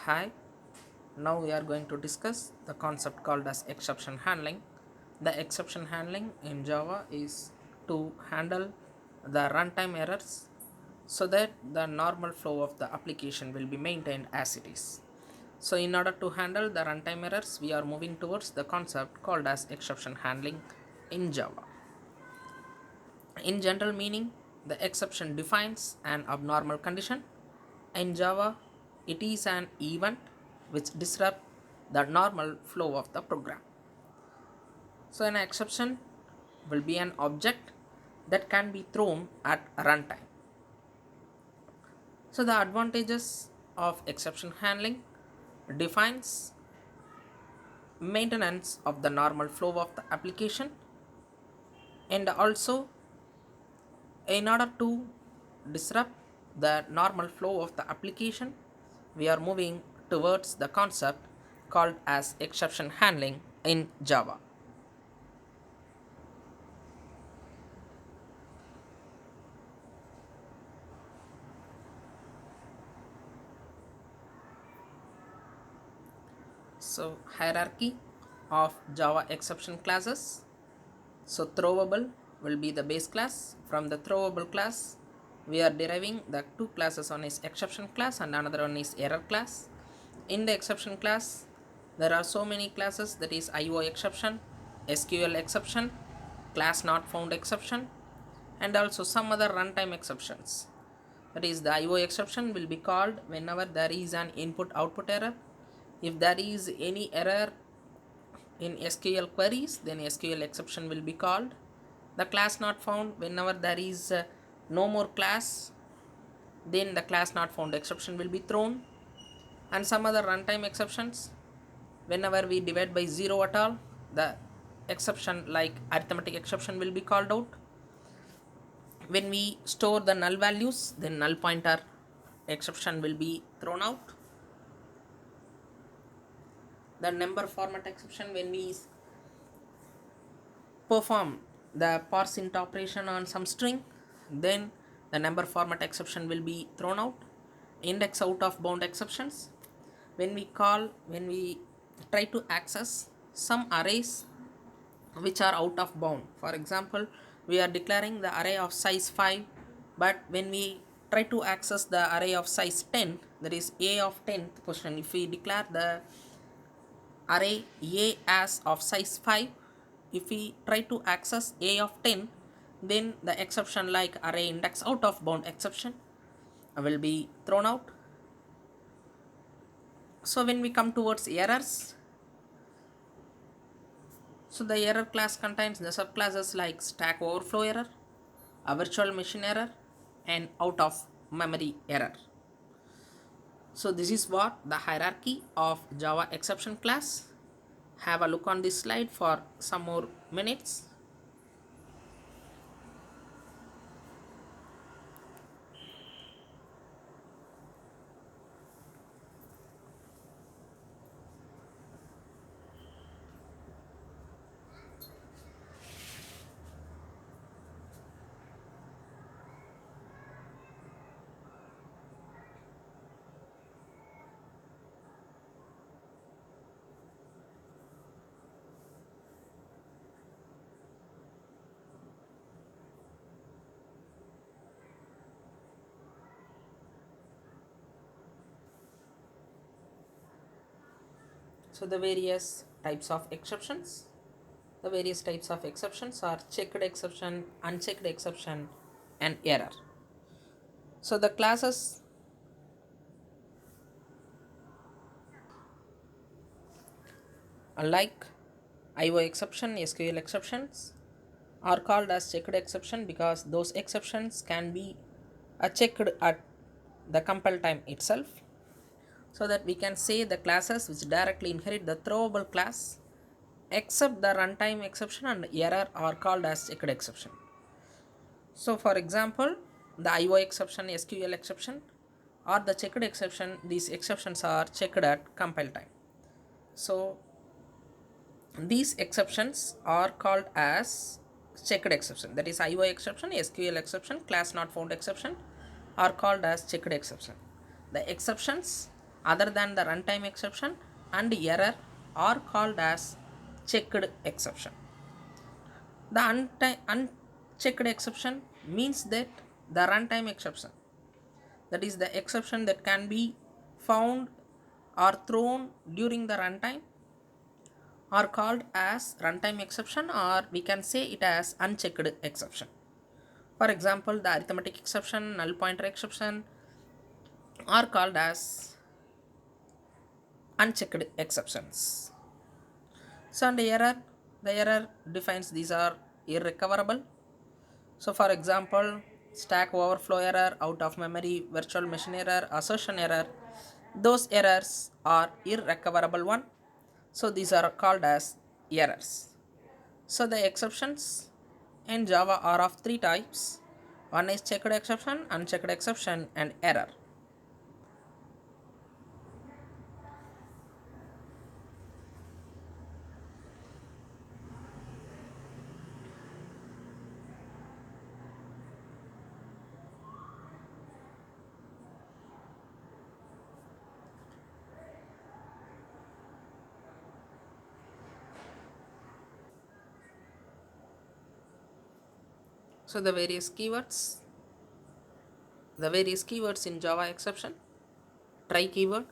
Hi, now we are going to discuss the concept called as exception handling. The exception handling in Java is to handle the runtime errors so that the normal flow of the application will be maintained as it is. So, in order to handle the runtime errors, we are moving towards the concept called as exception handling in Java. In general meaning, the exception defines an abnormal condition. In Java, it is an event which disrupts the normal flow of the program. So, an exception will be an object that can be thrown at runtime. So, the advantages of exception handling defines maintenance of the normal flow of the application, and also in order to disrupt the normal flow of the application, we are moving towards the concept called as exception handling in Java. So, hierarchy of Java exception classes. So, throwable will be the base class. From the throwable class, we are deriving the two classes. One is exception class and another one is error class. In the exception class, there are so many classes, that is IO exception, SQL exception, class not found exception, and also some other runtime exceptions. That is, the IO exception will be called whenever there is an input output error. If there is any error in SQL queries, then SQL exception will be called. The class not found, whenever there is no more class, then the class not found exception will be thrown. And some other runtime exceptions, whenever we divide by 0 at all, the exception like arithmetic exception will be called out. When we store the null values, then null pointer exception will be thrown out. The number format exception, when we perform the parse int operation on some string, then the number format exception will be thrown out. Index out of bound exceptions, when we try to access some arrays which are out of bound. For example, we are declaring the array of size 5, but when we try to access the array of size 10, that is a of 10th position, if we declare the array a as of size 5, if we try to access a of 10, then the exception like array index out of bound exception will be thrown out. So when we come towards errors, so the error class contains the subclasses like stack overflow error, a virtual machine error, and out of memory error. So this is what the hierarchy of Java exception class. Have a look on this slide for some more minutes. So the various types of exceptions. The various types of exceptions are checked exception, unchecked exception, and error. So the classes like IO exception, SQL exceptions are called as checked exception because those exceptions can be checked at the compile time itself. So that we can say the classes which directly inherit the throwable class except the runtime exception and error are called as checked exception. So for example, the IO exception, SQL exception, or the checked exception, these exceptions are checked at compile time. So these exceptions are called as checked exception, that is IO exception, SQL exception, class not found exception are called as checked exception. The exceptions other than the runtime exception and error are called as checked exception. The unchecked exception means that the runtime exception, that is the exception that can be found or thrown during the runtime, are called as runtime exception, or we can say it as unchecked exception. For example, the arithmetic exception, null pointer exception are called as unchecked exceptions. So, and the error defines these are irrecoverable. So, for example, stack overflow error, out of memory, virtual machine error, assertion error, those errors are irrecoverable one. So, these are called as errors. So, the exceptions in Java are of three types. One is checked exception, unchecked exception, and error. So, the various keywords in Java exception. Try keyword.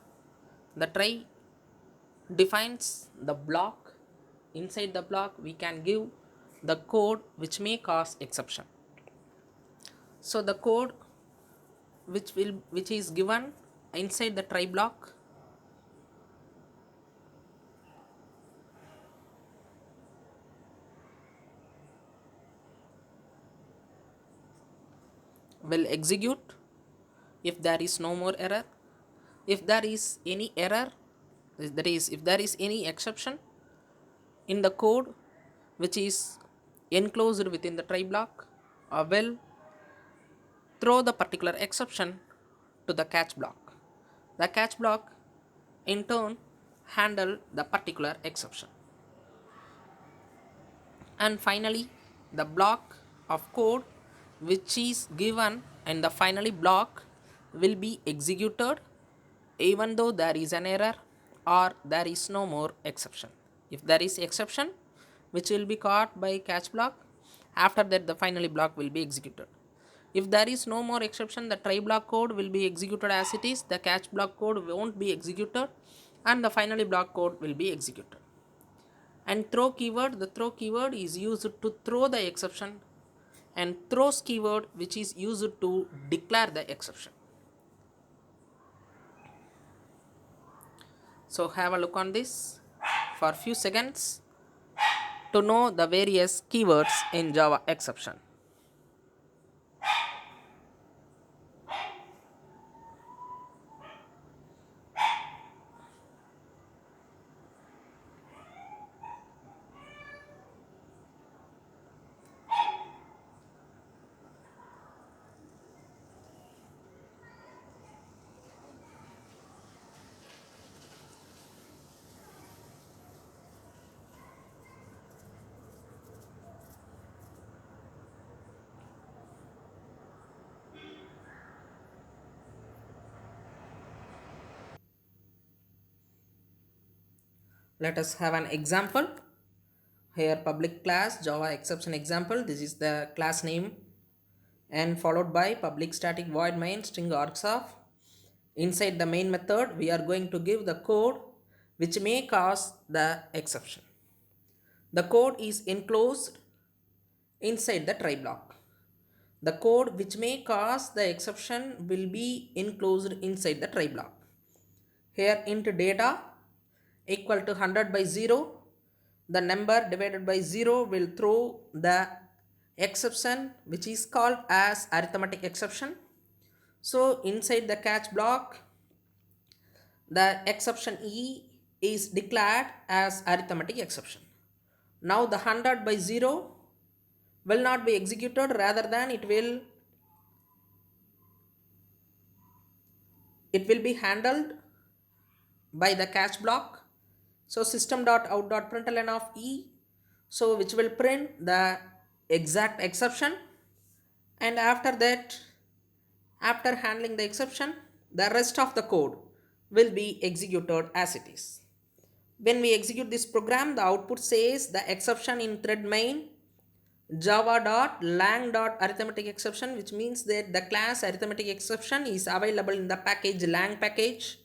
The try defines the block. Inside the block we can give the code which may cause exception. So the code which is given inside the try block will execute if there is no more error. If there is any error, that is if there is any exception in the code which is enclosed within the try block, will throw the particular exception to the catch block. The catch block in turn handle the particular exception. And finally, the block of code which is given in the finally block will be executed even though there is an error or there is no more exception. If there is exception which will be caught by catch block, after that the finally block will be executed. If there is no more exception, the try block code will be executed as it is, the catch block code won't be executed, and the finally block code will be executed. And throw keyword, the throw keyword is used to throw the exception, and throws keyword which is used to declare the exception. So have a look on this for a few seconds to know the various keywords in Java exception. Let us have an example. Here public class Java exception example. This is the class name and followed by public static void main string args of. Inside the main method we are going to give the code which may cause the exception. The code is enclosed inside the try block. The code which may cause the exception will be enclosed inside the try block. Here int data equal to 100 by 0. The number divided by 0 will throw the exception which is called as arithmetic exception. So inside the catch block, the exception E is declared as arithmetic exception. Now the 100 by 0 will not be executed, rather than it will be handled by the catch block. So system.out.println of E, so which will print the exact exception, and after that, after handling the exception, the rest of the code will be executed as it is. When we execute this program, the output says the exception in thread main java.lang.arithmetic exception, which means that the class arithmetic exception is available in the package lang package.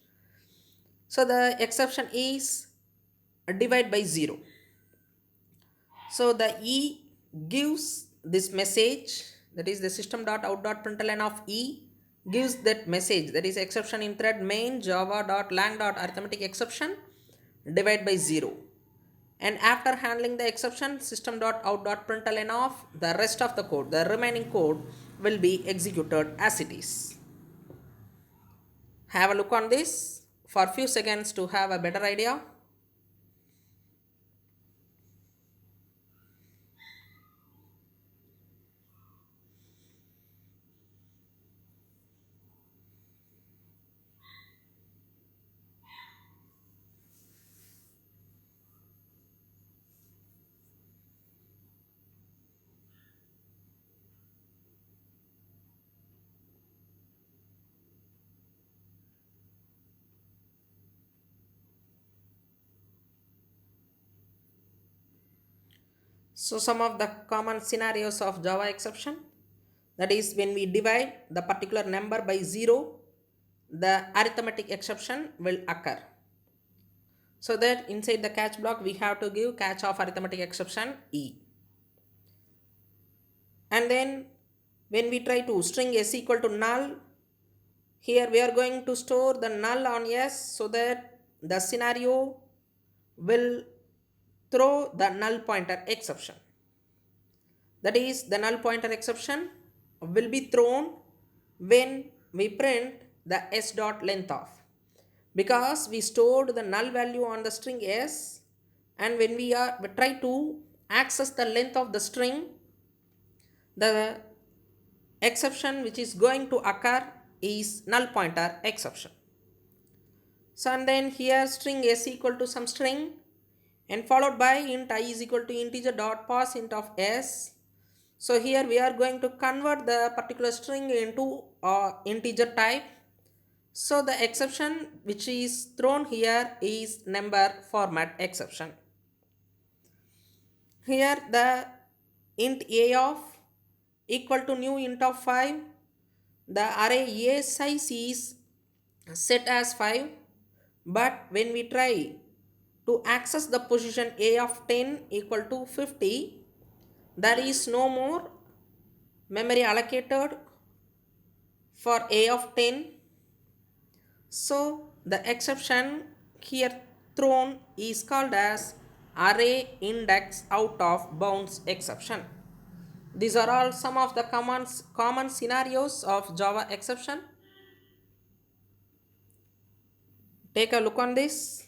So the exception is divide by 0. So the E gives this message, that is the system.out.println of E gives that message, that is exception in thread main java.lang.arithmetic exception divide by 0. And after handling the exception, system.out.println of the rest of the code, the remaining code will be executed as it is. Have a look on this for a few seconds to have a better idea. So some of the common scenarios of Java exception, that is when we divide the particular number by 0, the arithmetic exception will occur. So that inside the catch block we have to give catch of arithmetic exception E. And then when we try to string s equal to null, here we are going to store the null on s so that the scenario will throw the null pointer exception. That is, the null pointer exception will be thrown when we print the s dot length of, because we stored the null value on the string s, and when we try to access the length of the string, the exception which is going to occur is null pointer exception. So and then here string s equal to some string and followed by int I is equal to integer dot pass int of s. So here we are going to convert the particular string into integer type. So the exception which is thrown here is number format exception. Here the int a of equal to new int of 5. The array a size is set as 5, but when we try to access the position a of 10 equal to 50, there is no more memory allocated for a of 10. So the exception here thrown is called as array index out of bounds exception. These are all some of the common scenarios of Java exception. Take a look on this.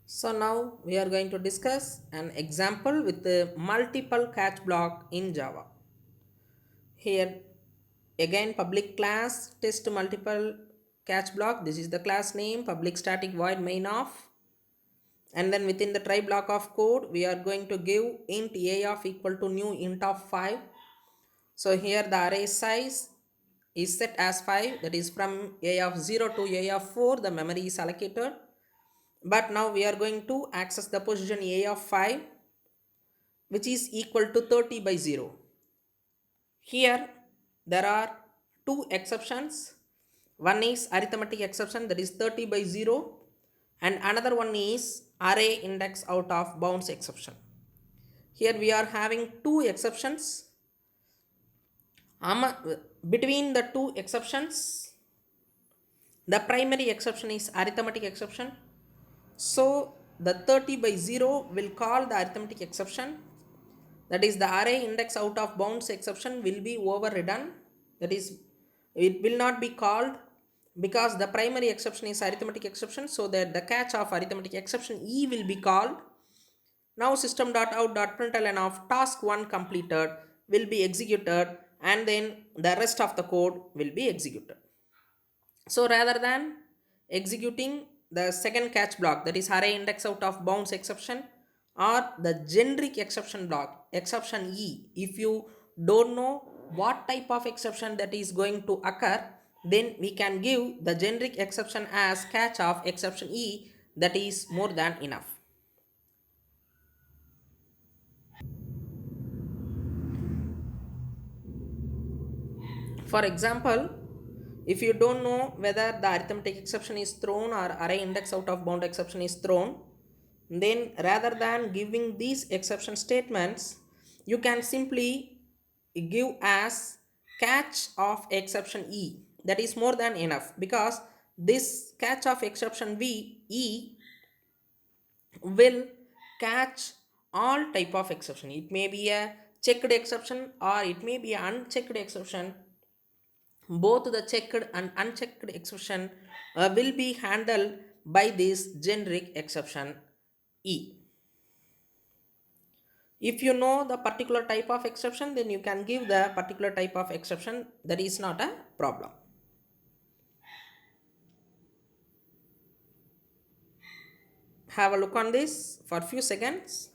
So now we are going to discuss an example with the multiple catch block in Java. Here again public class test multiple catch block. This is the class name, public static void main of. And then within the try block of code we are going to give int a of equal to new int of 5. So here the array size is set as 5, that is from a of 0 to a of 4 the memory is allocated. But now we are going to access the position a of 5, which is equal to 30 by 0. Here there are two exceptions. One is arithmetic exception, that is 30 by 0, and another one is array index out of bounds exception. Here we are having two exceptions. Between the two exceptions, the primary exception is arithmetic exception. So the 30 by 0 will call the arithmetic exception. That is, the array index out of bounds exception will be overridden. That is, it will not be called because the primary exception is arithmetic exception. So that the catch of arithmetic exception E will be called. Now system.out.println of task 1 completed will be executed, and then the rest of the code will be executed. So rather than executing the second catch block, that is array index out of bounds exception, or the generic exception block, exception E, if you don't know what type of exception that is going to occur, then we can give the generic exception as catch of exception E. That is more than enough. For example, if you don't know whether the arithmetic exception is thrown or array index out of bound exception is thrown, then rather than giving these exception statements, you can simply give as catch of exception E. That is more than enough, because this catch of exception E will catch all type of exception. It may be a checked exception or it may be an unchecked exception. Both the checked and unchecked exception will be handled by this generic exception E. If you know the particular type of exception, then you can give the particular type of exception. That is not a problem. Have a look on this for few seconds.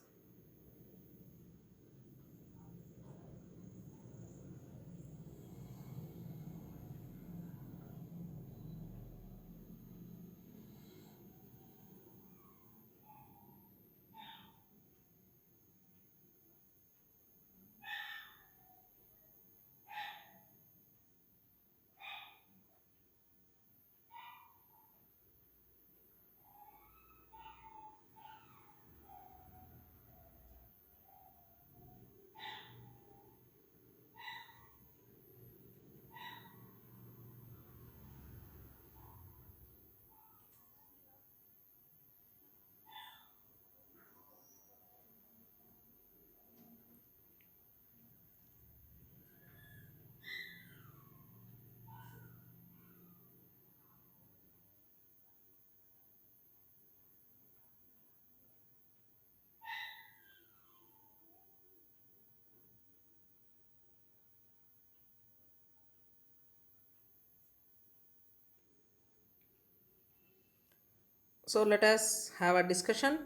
So let us have a discussion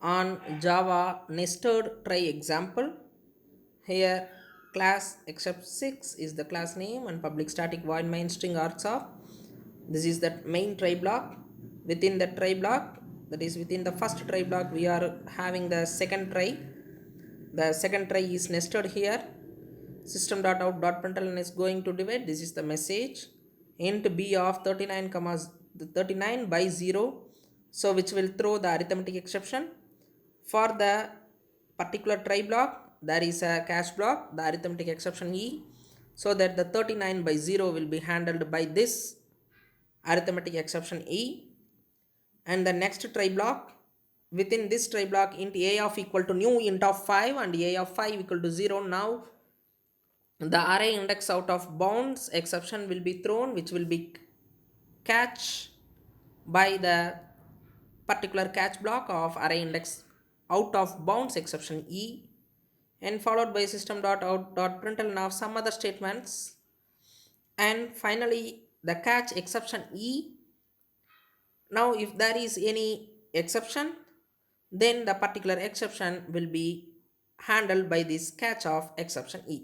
on Java nested try example. Here class except 6 is the class name and public static void main string args of. This is the main try block. Within the try block, that is within the first try block, we are having the second try. The second try is nested here. System.out.println is going to divide. This is the message. Int b of 39 commas 39 by 0, so which will throw the arithmetic exception. For the particular try block, there is a catch block, the arithmetic exception E, so that the 39 by 0 will be handled by this arithmetic exception E. And the next try block, within this try block, int a of equal to new int of 5 and a of 5 equal to 0. Now the array index out of bounds exception will be thrown, which will be catch by the particular catch block of array index out of bounds exception E, and followed by system.out.println of some other statements, and finally the catch exception E. Now if there is any exception, then the particular exception will be handled by this catch of exception E.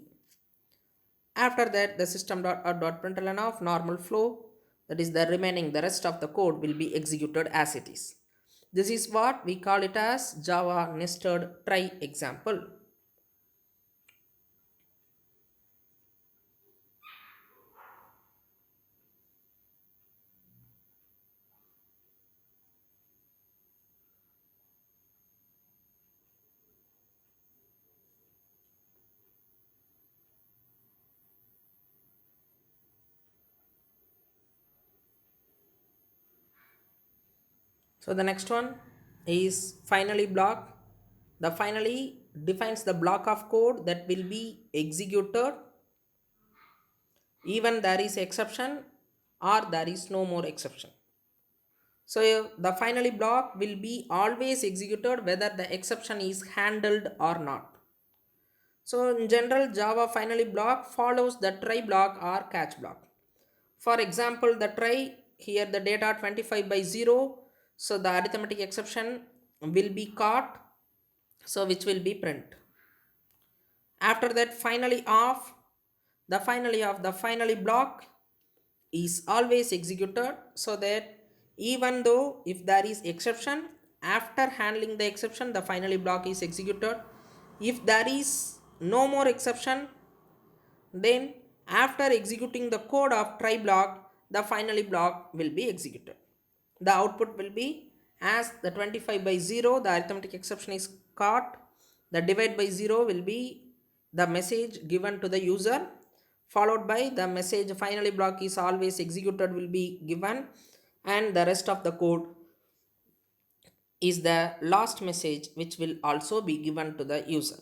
After that, the system.out.println of normal flow, that is the remaining, the rest of the code will be executed as it is. This is what we call it as Java nested try example. So the next one is finally block. The finally defines the block of code that will be executed even there is exception or there is no more exception. So the finally block will be always executed whether the exception is handled or not. So in general, Java finally block follows the try block or catch block. For example, the try here the data 25 by 0. So the arithmetic exception will be caught. So which will be print. After that finally off, the finally block is always executed so that even though if there is exception, after handling the exception the finally block is executed. If there is no more exception, then after executing the code of try block the finally block will be executed. The output will be as the 25 by 0 the arithmetic exception is caught, the divide by 0 will be the message given to the user, followed by the message finally block is always executed will be given, and the rest of the code is the last message which will also be given to the user.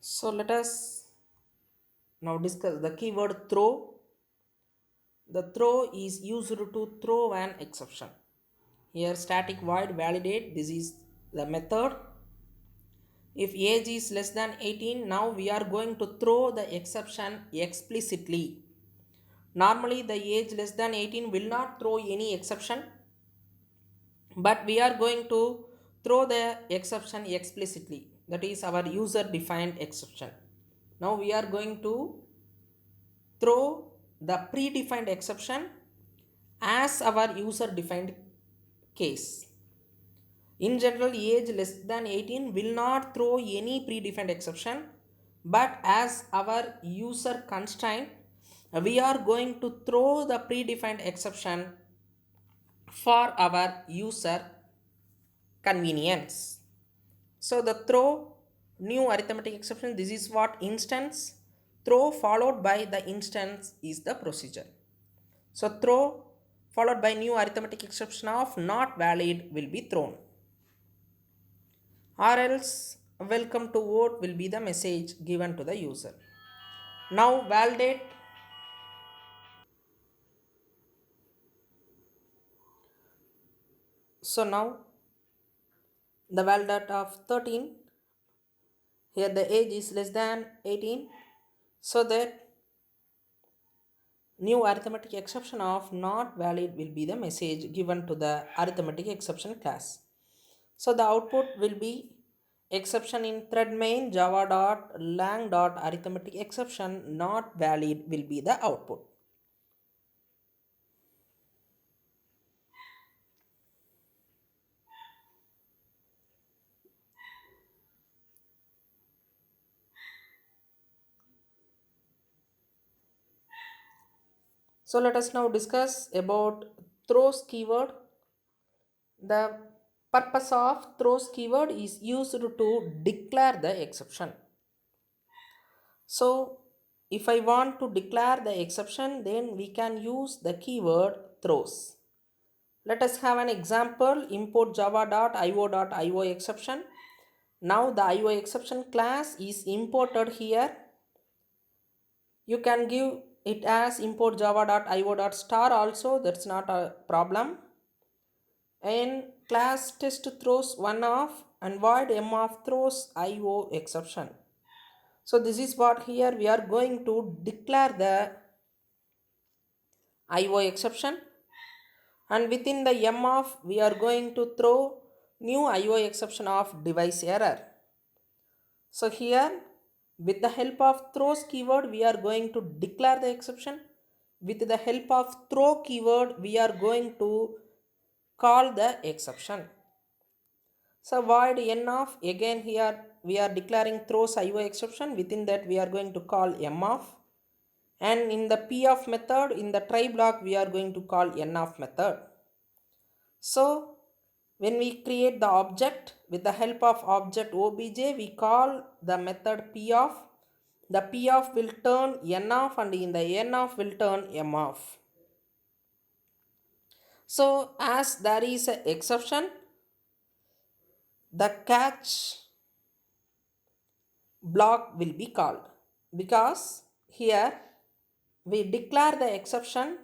So let us now discuss the keyword throw. The throw is used to throw an exception. Here static void validate, this is the method. If age is less than 18, now we are going to throw the exception explicitly. Normally the age less than 18 will not throw any exception, but we are going to throw the exception explicitly. That is our user defined exception. Now we are going to throw the predefined exception as our user defined case. In general, age less than 18 will not throw any predefined exception, but as our user constraint, we are going to throw the predefined exception for our user convenience. So the throw new arithmetic exception, this is what instance, throw followed by the instance is the procedure. So throw followed by new arithmetic exception of not valid will be thrown, or else welcome to vote will be the message given to the user. Now validate. So now the validate of 13, here the age is less than 18, so that new arithmetic exception of not valid will be the message given to the arithmetic exception class. So the output will be exception in thread main java dot lang dot arithmetic exception not valid will be the output. So let us now discuss about throws keyword. The purpose of throws keyword is used to declare the exception. So if I want to declare the exception, then we can use the keyword throws. Let us have an example. Import java.io.io exception. Now the IO exception class is imported here. You can give it as import java.io.star also, that's not a problem. And class test throws one off and void m of throws IO exception. So this is what here we are going to declare the IO exception, and within the m of we are going to throw new IO exception of device error. So here, with the help of throws keyword, we are going to declare the exception. With the help of throw keyword, we are going to call the exception. So void n of, again here we are declaring throws IO exception. Within that we are going to call m of, and in the p of method, in the try block, we are going to call n of method. So when we create the object with the help of object obj, we call the method p of. The p of will turn n of, and in the n of will turn m of. So as there is an exception, the catch block will be called, because here we declare the exception.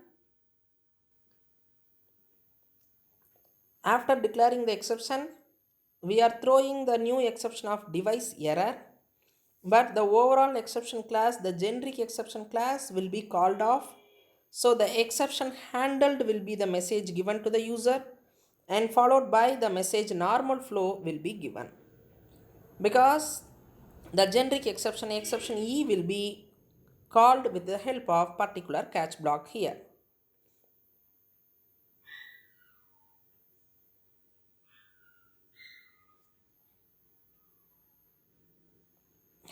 After declaring the exception, we are throwing the new exception of device error, but the overall exception class, the generic exception class, will be called off. So the exception handled will be the message given to the user, and followed by the message normal flow will be given, because the generic exception, exception E, will be called with the help of particular catch block here.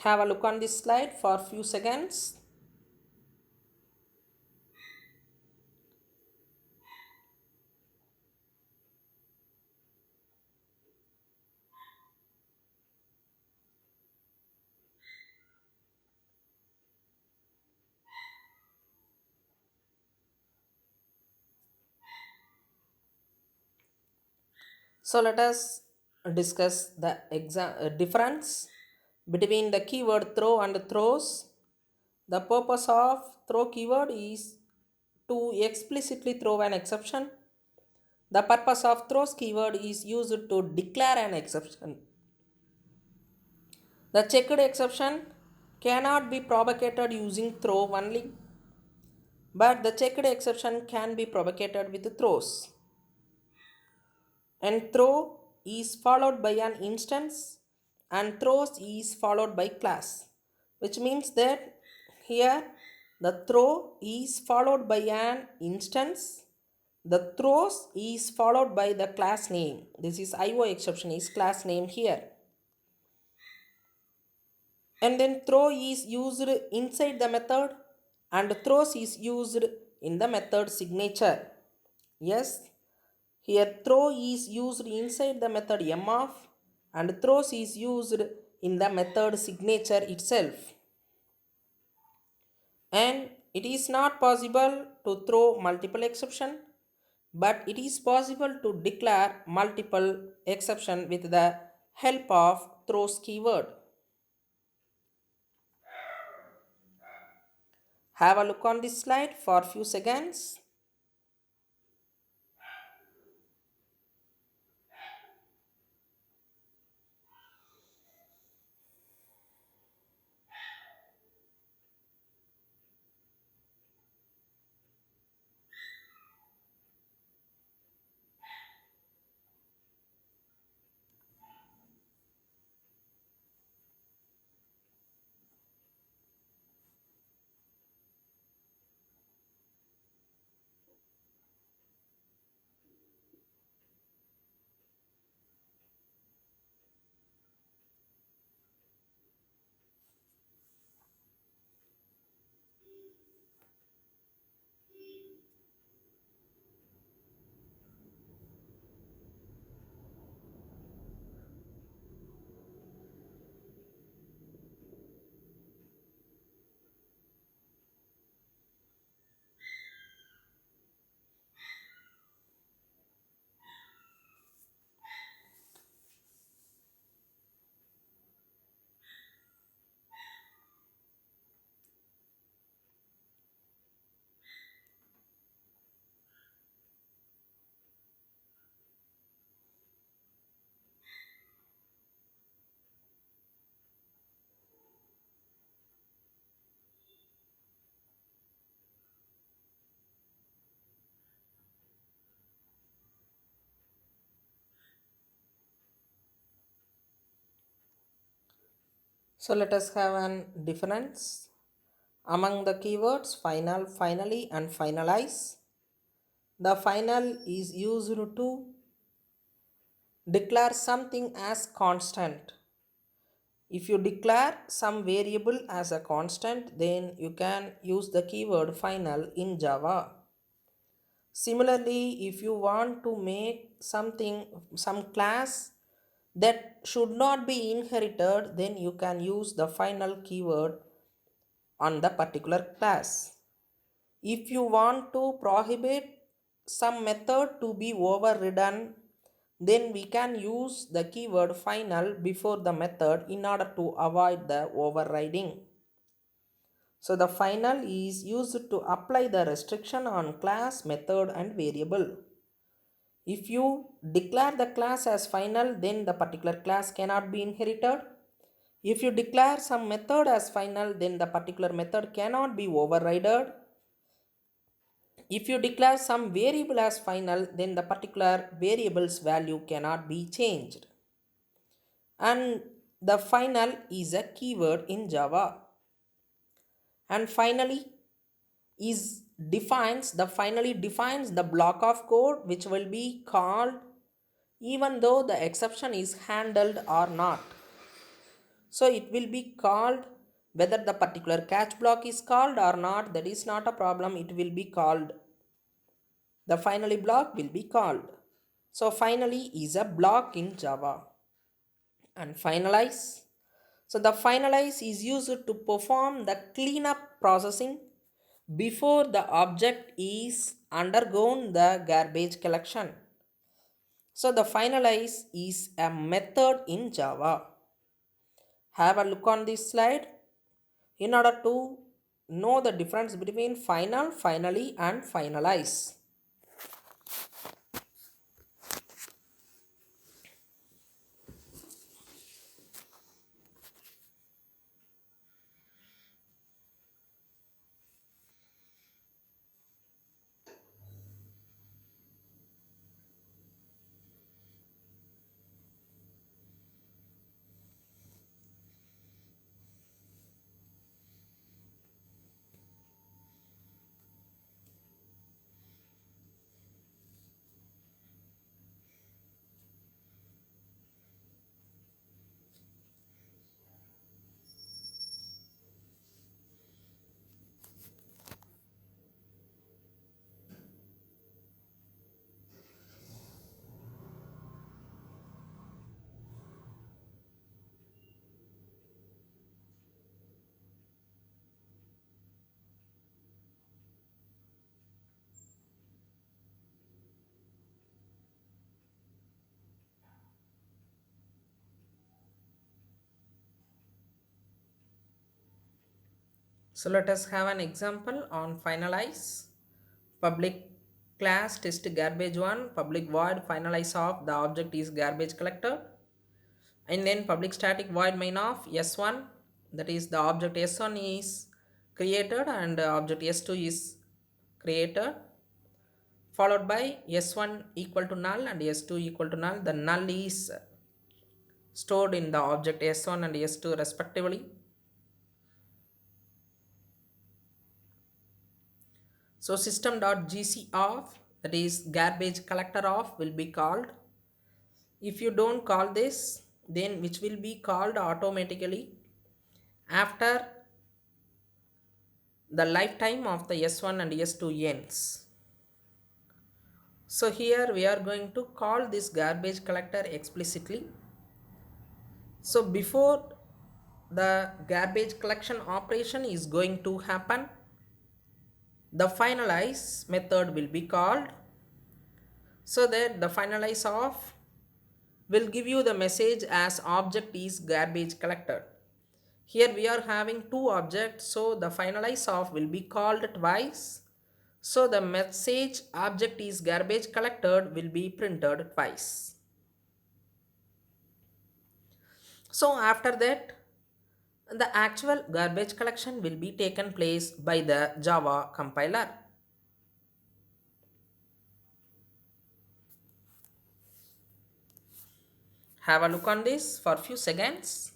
Have a look on this slide for few seconds. So let us discuss the difference between the keyword throw and throws. The purpose of throw keyword is to explicitly throw an exception. The purpose of throws keyword is used to declare an exception. The checked exception cannot be propagated using throw only, but the checked exception can be propagated with throws. And throw is followed by an instance, and throws is followed by class, which means that here the throw is followed by an instance, the throws is followed by the class name. This is IO exception is class name here. And then throw is used inside the method, and throws is used in the method signature. Yes, here throw is used inside the method m of, and throws is used in the method signature itself. And it is not possible to throw multiple exception, but it is possible to declare multiple exception with the help of throws keyword. Have a look on this slide for few seconds. So let us have an difference among the keywords final, finally, and finalize. The final is used to declare something as constant. If you declare some variable as a constant, then you can use the keyword final in Java. Similarly, if you want to make some class that should not be inherited, then you can use the final keyword on the particular class. If you want to prohibit some method to be overridden, then we can use the keyword final before the method in order to avoid the overriding. So the final is used to apply the restriction on class, method and variable. If you declare the class as final, then the particular class cannot be inherited. If you declare some method as final, then the particular method cannot be overridden. If you declare some variable as final, then the particular variable's value cannot be changed. And the final is a keyword in Java. And finally defines the block of code which will be called even though the exception is handled or not. So it will be called whether the particular catch block is called or not, that is not a problem, it will be called. The finally block will be called. So finally is a block in Java. And finalize. So the finalize is used to perform the cleanup processing before the object is undergone the garbage collection. So the finalize is a method in Java. Have a look on this slide in order to know the difference between final, finally and finalize. So let us have an example on finalize. Public class test garbage 1, public void finalize of the object is garbage collector, and then public static void main of s1, that is the object s1 is created and object s2 is created, followed by s1 equal to null and s2 equal to null. The null is stored in the object s1 and s2 respectively. So system.gc of, that is garbage collector of, will be called. If you don't call this, then which will be called automatically after the lifetime of the s1 and s2 ends. So here we are going to call this garbage collector explicitly. So before the garbage collection operation is going to happen, the finalize method will be called, so that the finalize of will give you the message as object is garbage collected. Here we are having two objects, so the finalize of will be called twice. So the message object is garbage collected will be printed twice. So after that, the actual garbage collection will be taken place by the Java compiler. Have a look on this for few seconds.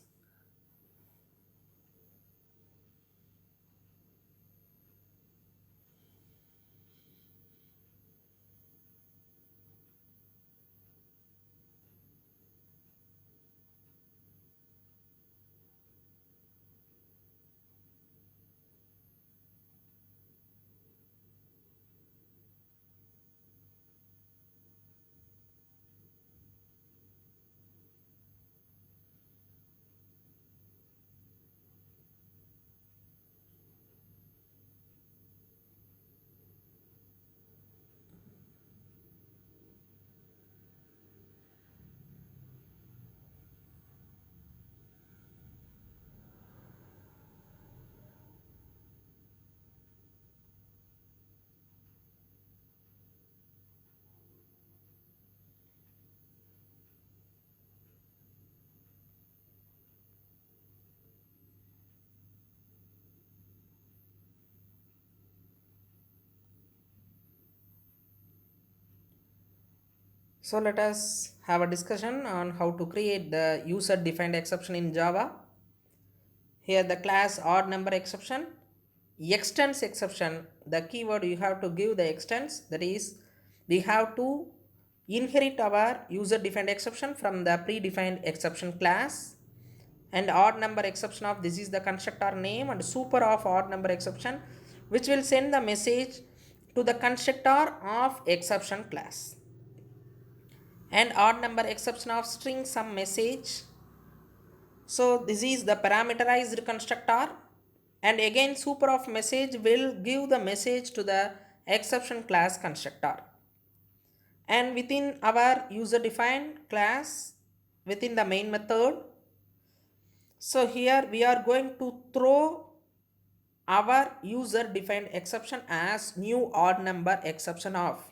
So let us have a discussion on how to create the user defined exception in Java. Here the class odd number exception, extends exception, the keyword you have to give the extends, that is we have to inherit our user defined exception from the predefined exception class. And odd number exception of this is the constructor name, and super of odd number exception which will send the message to the constructor of exception class. And odd number exception of string some message. So this is the parameterized constructor, and again super of message will give the message to the exception class constructor. And within our user defined class, within the main method, so here we are going to throw our user defined exception as new odd number exception of,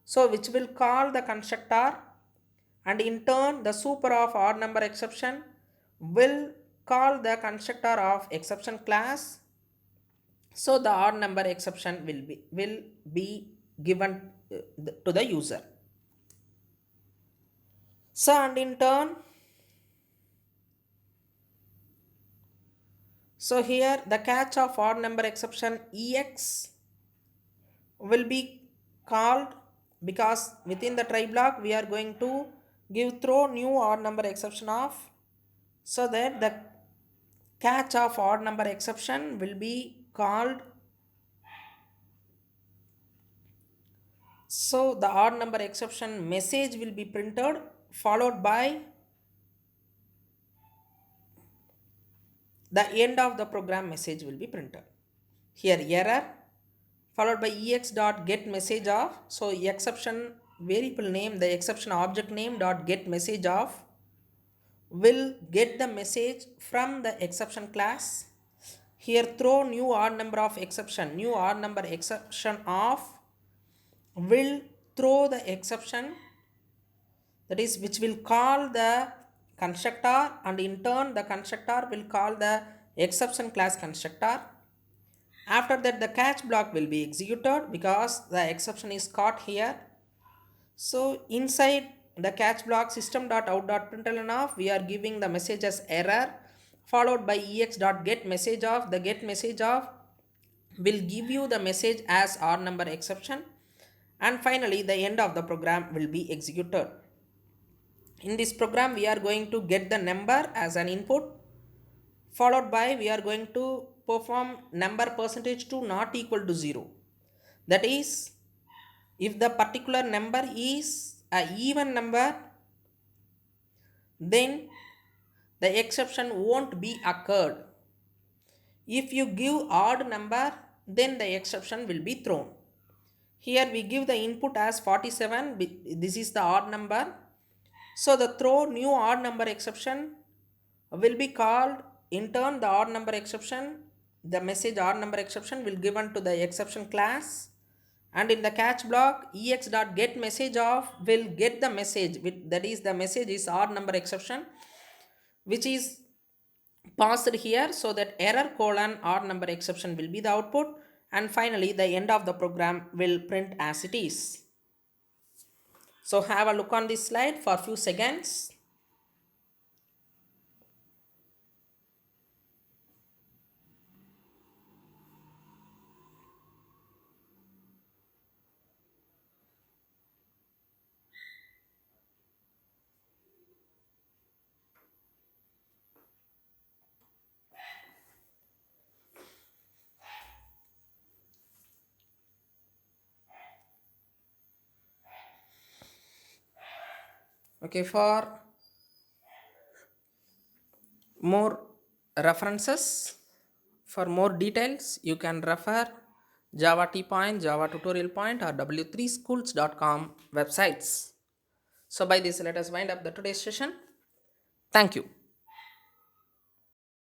so which will call the constructor, and in turn the super of odd number exception will call the constructor of exception class. So the odd number exception will be given to the user. So and in turn, so here the catch of odd number exception ex will be called, because within the try block we are going to give throw new odd number exception of, so that the catch of odd number exception will be called. So the odd number exception message will be printed, followed by the end of the program message will be printed. Here error followed by ex dot get message of, so exception variable name, the exception object name dot get message of will get the message from the exception class. Here throw new odd number of exception, new odd number exception of will throw the exception, that is which will call the constructor, and in turn the constructor will call the exception class constructor. After that the catch block will be executed because the exception is caught here. So inside the catch block system.out.println of, we are giving the message as error, followed by ex.get message of, the get message of will give you the message as odd number exception, and finally the end of the program will be executed. In this program we are going to get the number as an input, followed by we are going to perform number percentage to not equal to 0. That is, if the particular number is a even number, then the exception won't be occurred. If you give odd number, then the exception will be thrown. Here we give the input as 47, this is the odd number. So the throw new odd number exception will be called. In turn the odd number exception, the message odd number exception will given to the exception class, and in the catch block ex.get message of will get the message, that is the message is odd number exception, which is passed here, so that error colon odd number exception will be the output, and finally the end of the program will print as it is. So have a look on this slide for a few seconds. Okay, for more references, for more details, you can refer Java T Point, Java Tutorial Point, or w3schools.com websites. So by this, let us wind up the today's session. Thank you.